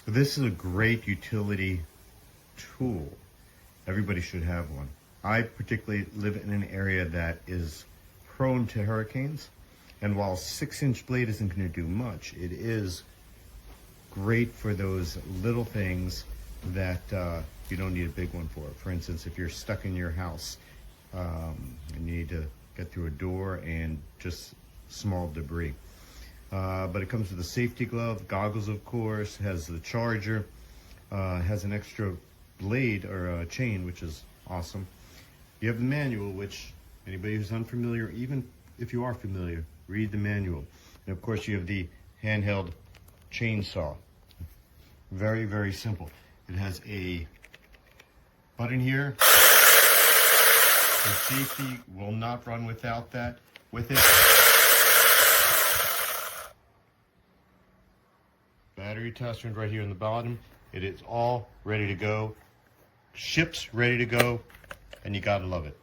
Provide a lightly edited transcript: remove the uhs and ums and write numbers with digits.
This is a great utility tool. Everybody should have one. I particularly live in an area that is prone to hurricanes, and while 6-inch blade isn't going to do much, it is great for those little things that you don't need a big one for. For instance, if you're stuck in your house and you need to get through a door and just small debris. But it comes with a safety glove, goggles of course, has the charger, has an extra blade or a chain, which is awesome. You have the manual, which anybody who's unfamiliar, even if you are familiar, read the manual. And of course you have the handheld chainsaw. Very, very simple. It has a button here. The safety will not run without that. With it, battery attachment right here in the bottom. It is all ready to go. Ships ready to go, and you gotta love it.